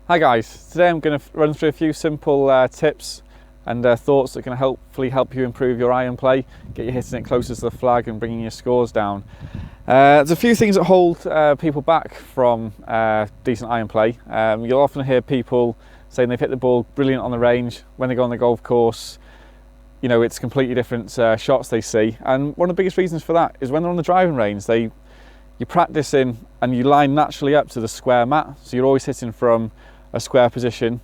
Hi guys, today I'm going to run through a few simple tips and thoughts that can hopefully help you improve your iron play, get you hitting it closer to the flag and bringing your scores down. There's a few things that hold people back from decent iron play. You'll often hear people saying they've hit the ball brilliant on the range. When they go on the golf course, you know, it's completely different shots they see. And one of the biggest reasons for that is when they're on the driving range, you're practicing and you line naturally up to the square mat. So you're always hitting from a square position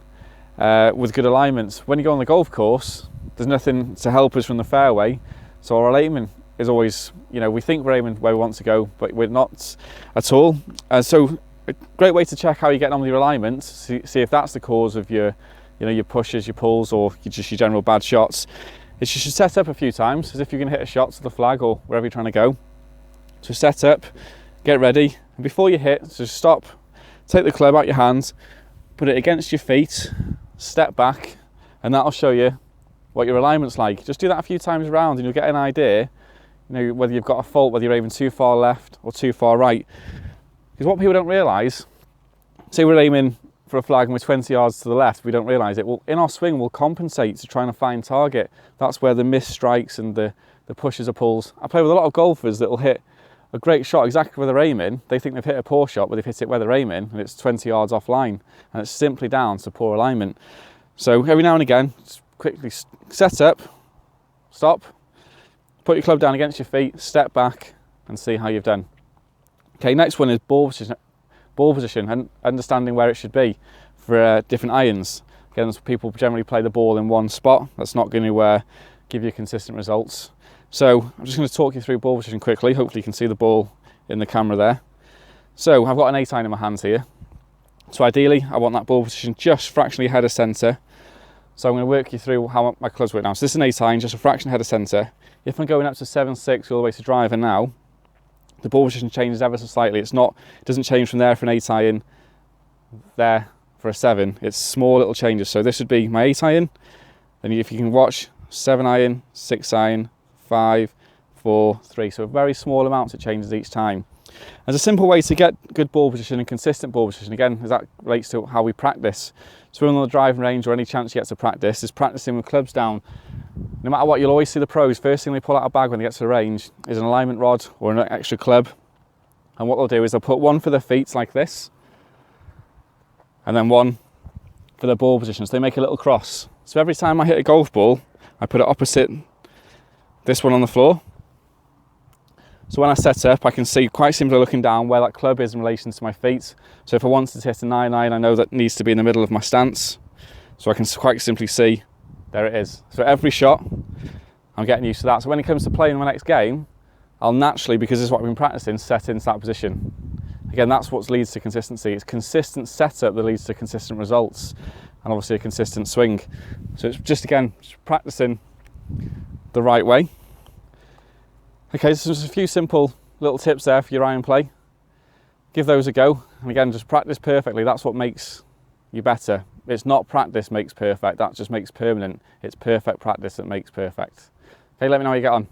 with good alignments. When you go on the golf course, there's nothing to help us from the fairway. So our aiming is always, you know, we think we're aiming where we want to go, but we're not at all. So a great way to check how you're getting on with your alignment, see if that's the cause of your pushes, your pulls, or just your general bad shots, is you should set up a few times as if you're going to hit a shot to the flag or wherever you're trying to go. So set up, get ready, and before you hit, just stop, take the club out your hands, put it against your feet, step back, and that'll show you what your alignment's like. Just do that a few times around and you'll get an idea, you know, whether you've got a fault, whether you're aiming too far left or too far right. Because what people don't realise, say we're aiming for a flag and we're 20 yards to the left, we don't realise it. Well, in our swing, we'll compensate to try and find target. That's where the miss strikes and the pushes or pulls. I play with a lot of golfers that will hit a great shot exactly where they're aiming. They think they've hit a poor shot, but they've hit it where they're aiming and it's 20 yards offline, and it's simply down to poor alignment. So every now and again, just quickly set up, stop, put your club down against your feet, step back and see how you've done. Okay, next one is ball position and understanding where it should be for different irons. Again, people generally play the ball in one spot. That's not going to give you consistent results. So I'm just going to talk you through ball position quickly. Hopefully you can see the ball in the camera there. So I've got an 8 iron in my hands here. So ideally I want that ball position just fractionally ahead of centre. So I'm going to work you through how my clubs work now. So this is an 8 iron, just a fraction ahead of centre. If I'm going up to 7-6 all the way to driver now, the ball position changes ever so slightly. It doesn't change from there for an 8 iron, there for a 7. It's small little changes. So this would be my 8 iron. Then if you can watch, 7 iron, 6 iron, 5, 4, 3. So very small amounts it changes each time. There's a simple way to get good ball position and consistent ball position, again, as that relates to how we practice. So when we're on the driving range, or any chance you get to practice, is practicing with clubs down. No matter what, you'll always see the pros, first thing they pull out a bag when they get to the range is an alignment rod or an extra club. And what they'll do is they'll put one for their feet like this, and then one for their ball position. So they make a little cross. So every time I hit a golf ball, I put it opposite this one on the floor. So when I set up, I can see quite simply looking down where that club is in relation to my feet. So if I wanted to hit a 9 iron, I know that needs to be in the middle of my stance. So I can quite simply see, there it is. So every shot, I'm getting used to that. So when it comes to playing my next game, I'll naturally, because this is what I've been practicing, set into that position. Again, that's what leads to consistency. It's consistent setup that leads to consistent results, and obviously a consistent swing. So it's just practicing the right way. Okay, so there's a few simple little tips there for your iron play. Give those a go, and again, just practice perfectly. That's what makes you better. It's not practice makes perfect, that just makes permanent. It's perfect practice that makes perfect. Okay, let me know how you get on.